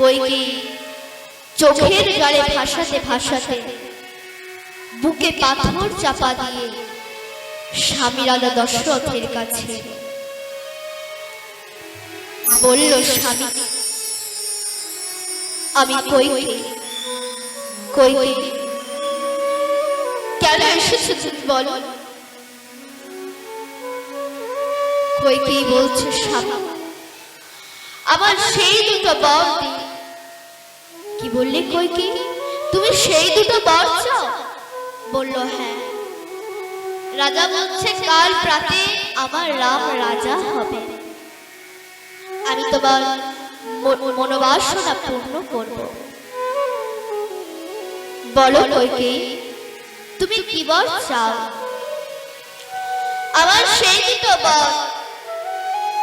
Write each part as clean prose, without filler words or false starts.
কইকেয়ী চোখের গালে ভাসাতে ভাসাতে বুকে পাথর চাপা দিয়ে স্বামী রাজা দশরথের কাছে বলল, স্বামী, আমি কইকেয়ী, কইকেয়ী কেন এসেছো তুমি বলো? কইকেয়ী বলছে, স্বামী, আমার সেই দুটো বর দিন। কি বললে কইকেয়ী? তুমি সেই দুটো বর চাও? বলল, হ্যাঁ। রাজা বলছে, কাল প্রাতে আমার রাম রাজা হবে, আমি তোমার মনোবাসনা পূর্ণ করব। বলো কইকেয়ী, তুমি কি বর চাও? আমার সেই দুটো বর,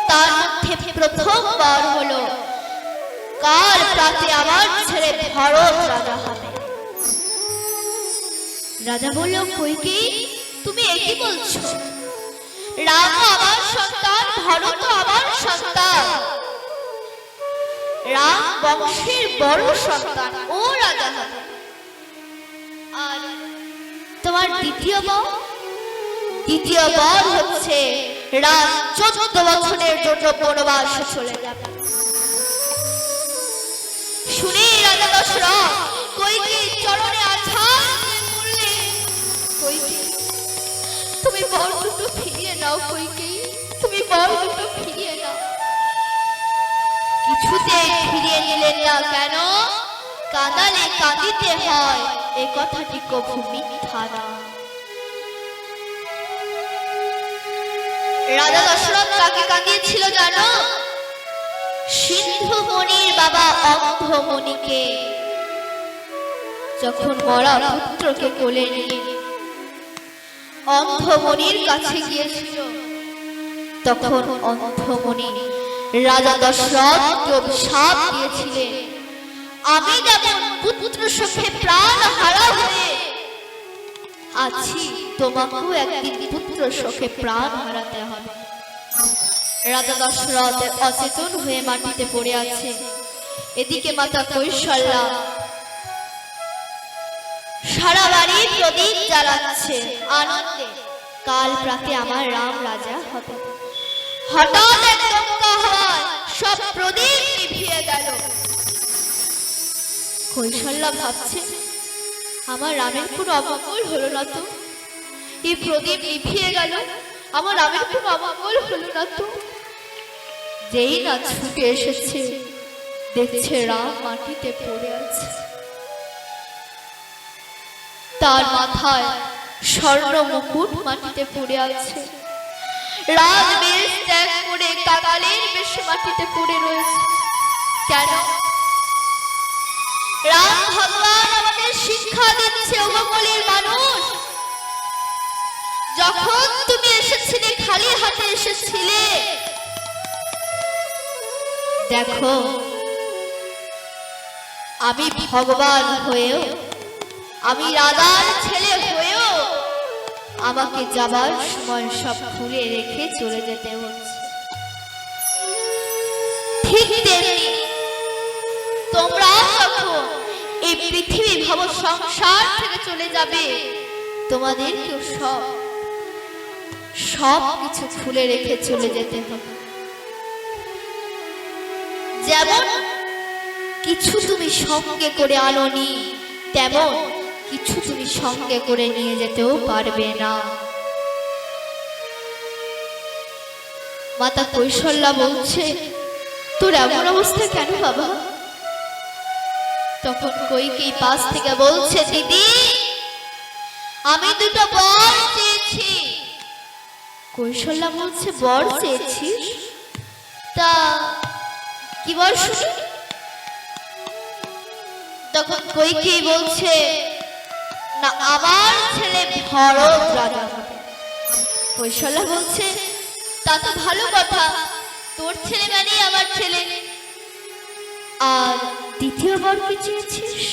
তার মধ্যে প্রথম বর হলো কাল প্রাতে আমার ছেলে ভরত রাজা হবে। রাজা বলল, কইকেয়ী তুমি একই বলছো? রাম আমার সন্তান, ভরত আমার সন্তান, রাম বংশের বড় সন্তান, ও রাজা হবে। আর তোমার দ্বিতীয় বর? দ্বিতীয় বর হচ্ছে রাম 14 বছরের জন্য বনবাসে চলে যাবে। শুনে রাজা দশরথ কইকেয়ীর চরণে আছাড় দিয়ে বললেন, কইকেয়ী তুমি বর দুটো ফিরিয়ে নাও, কইকেয়ী তুমি বর দুটো ফিরিয়ে নাও। কিছুতে ফিরিয়ে নিলেন না। কেন? কাঁদালে কাঁদিতে হয়, এ কথাটি কবু মিথ্যা না। রাজা দশরথ কাকে কাঁদিয়েছিল জানো? সিন্ধু মণির বাবা অন্ধমণিকে। যখন মরা পুত্রকে কোলে নিয়ে অন্ধমণির কাছে গিয়েছিল, তখন অন্ধমণি রাজা দশরথকে অভিশাপ দিয়েছিলেন, আমি যেমন পুত্র শোকে প্রাণ হারা হয়ে আছি, তোমাকেও একদিন পুত্র শোকে প্রাণ হারাতে হবে। রাজা দশরথ অচেতন হয়ে মাটিতে পড়ে আছে। এদিকে মাতা কৌশল্যা সারা বাড়ি প্রদীপ জ্বালাচ্ছে আনন্দে, কাল প্রাতে আমার রাম রাজা হবে। হঠাৎ এক দমকা হাওয়ায় সব প্রদীপ নিভিয়ে গেল। কৌশল্যা ভাবছে, আমার রামের কোনো অমঙ্গল হলো না তো? এই প্রদীপ নিভিয়ে গেল, আমার রামের কোনো অমঙ্গল হলো না তো? যেই না ছুটে এসেছে, দেখছে রাম মাটিতে পড়ে আছে। তার মাথায় স্বর্ণ মুকুট মাটিতে পড়ে আছে। রাজবেশ ত্যাগ করে কাঙালের বেশে মাটিতে পড়ে রয়েছে। কেন? রাম ভগবান আমাদের শিক্ষা দিচ্ছে, ওগোমলের মানুষ, যখন তুমি এসেছিলে খালি হাতে এসেছিলে, দেখো আমি ভগবান হয়েও, আমি রাজার ছেলে হয়েও আমাকে যাবার সময় সব খুলে রেখে চলে যেতে হচ্ছে। ঠিক তেমনি তোমরা যখন এই পৃথিবী ভব সংসার থেকে চলে যাবে, তোমাদেরকেও সব কিছু খুলে রেখে চলে যেতে হবে। যেমন কিছু তুমি সঙ্গে করে আনোনি, তেমন কিছু তুমি সঙ্গে করে নিয়ে যেতেও পারবে না। মাতা কৌশল্যা বলছে, তোর এমন অবস্থা কেন বাবা? তখন কইকেয়ী পাশ থেকে বলছে, দিদি আমি দুটো বর চেয়েছি। কৌশল্যা বলছে, বর চেয়েছিস? তা কি বর শুনি? তখন কইকেয়ী বলছে, না, আমার ছেলে ভরত রাজা হবে। কৌশল্যা বলছে, তা তো ভালো কথা, তোর ছেলে মানে আমার ছেলে। আর দ্বিতীয় বর কি চেয়েছিস?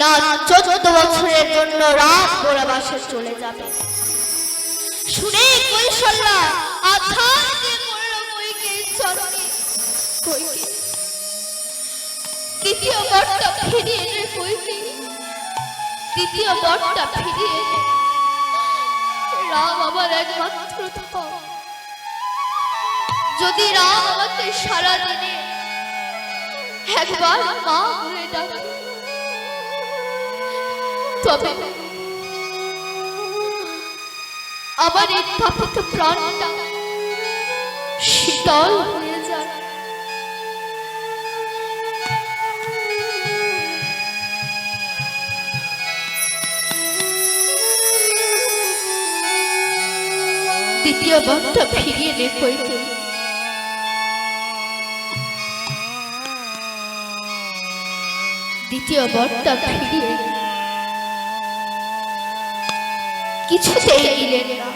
না, 14 বছরের জন্য রাম বনবাসে চলে যাবে। শুনে কৌশল্যা আছাড় দিয়ে পড়ল কইকেয়ীর চরণে। কইকেয়ী দ্বিতীয় বরটা ফিরিয়ে এনে কইকে, দ্বিতীয় বরটা ফিরিয়ে এনে রাম আমার একমাত্র ধন। যদি রাম আমাকে সারা দিনে একবার মা বলে ডাকে, তবে আমার এই পাপিত প্রাণটা শীতল হয়ে যায়। দ্বিতীয় বরটা ফিরিয়ে নে কইকে, দ্বিতীয় বরটা ফিরিয়ে কিছুতেই নিলেন না।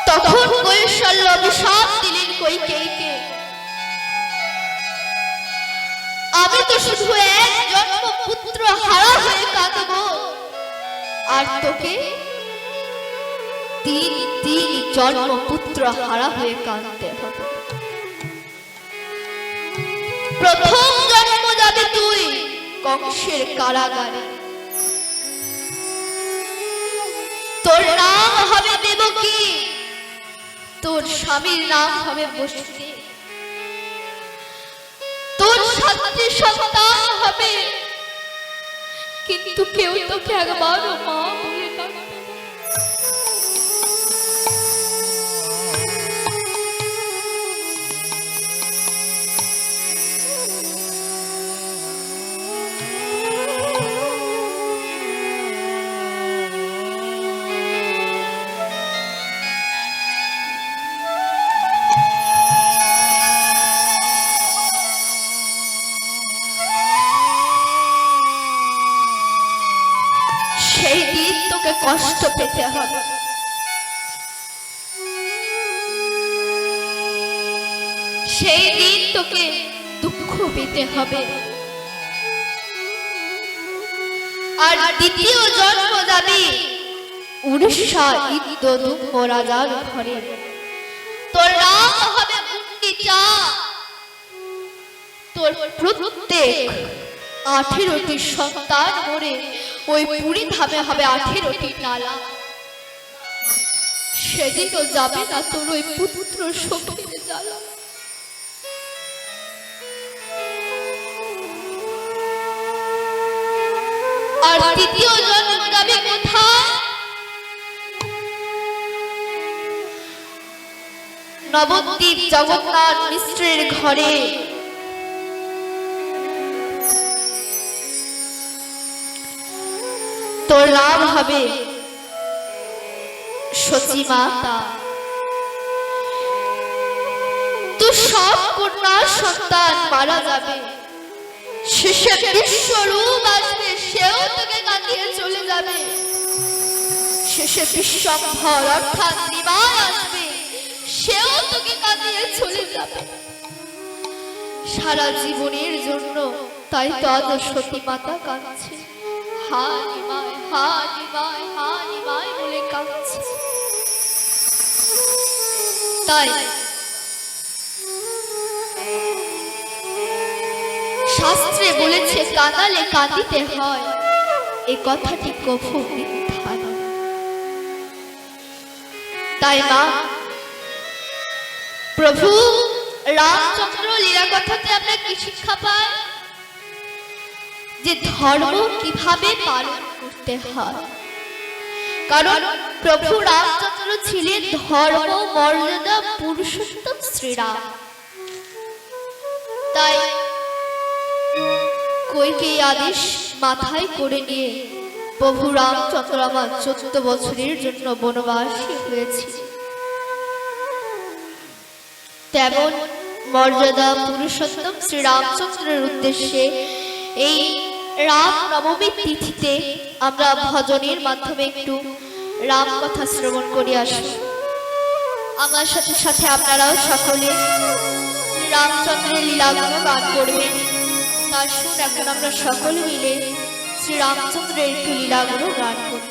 তখন কৈশল্য অভিশাপ দিলেন কইকেয়ীকে, আমি তো শুধু এক জন্ম পুত্র হারা হয়ে কাঁদব, আর তোকে তিন তিন জন্ম পুত্র হারা হয়ে কাঁদতে হবে। প্রথম জন্ম যাবে তুই কংসের কারাগারে, তোর নাম হবে দেবকী, তোর স্বামীর নাম হবে বসুদেব, তোর সাতটি সন্তান হবে, কিন্তু কেউ তোকে একবারও মা বলে ডাকবে না। সেই দিন তোকে কষ্ট পেতে হবে, সেই দিন তোকে দুঃখ পেতে হবে। আর দ্বিতীয় জন্ম যাবি উড়িষ্যা ইন্দ্রদুম্ন রাজার ঘরে, তোর নাম হবে গুন্ডিচা, তোর প্রত্যেক 18টি সন্তান মরে ওই পুরী ধামে হবে 18টি নালা। সেদিনও যাবে না তোর ওই পুত্র শোকের জ্বালা। আর দ্বিতীয় জন্ম যাবে কোথায়? নবদ্বীপ জগন্নাথ মিশ্রের ঘরে। তোর নাম হবে সচী মাতা, তোর সব কন্যা সন্তান মারা যাবে, শেষে বিশ্বরূপ আসবে, সেও তোকে কাঁদিয়ে চলে যাবে। শেষে বিশ্বম্ভর অর্থাৎ নিমাই আসবে, সেও তোকে কাঁদিয়ে চলে যাবে। সারা জীবনের জন্য তাই তো আজ সতী মাতা কাঁদছে, হা নিমাই, হা নিমাই, হা নিমাই বলে কাঁদছে। তাই শাস্ত্রে বলেছে কাঁদালে কাঁদিতে হয়, এই কথাটি কখনো মিথ্যা নয়। তাই মা, প্রভু রামচন্দ্র লীলা কথাতে আমরা কি শিক্ষা পাই? যে ধর্ম কিভাবে পালন করতে হয়। কারণ প্রভু রামচন্দ্র ছিলেন ধর্ম মর্যাদা পুরুষোত্তম শ্রীরাম। তাই কইকেয়ী আদেশ মাথায় করে নিয়ে প্রভু রামচন্দ্র আমার 14 বছরের জন্য বনবাসী হয়েছে। তেমন মর্যাদা পুরুষোত্তম শ্রী রামচন্দ্রের উদ্দেশ্যে এই রাম নবমী তিথিতে আমরা ভজনের মাধ্যমে একটু রাম কথা শ্রবণ করে আসি। আমার সাথে সাথে আপনারাও সকলে রামচন্দ্রের লীলাগুলো গান করবেন। তার শুন এখন আমরা সকলে মিলে শ্রী রামচন্দ্রের একটু লীলাগুলো গান করি।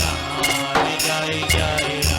রাম জয় জয় রাম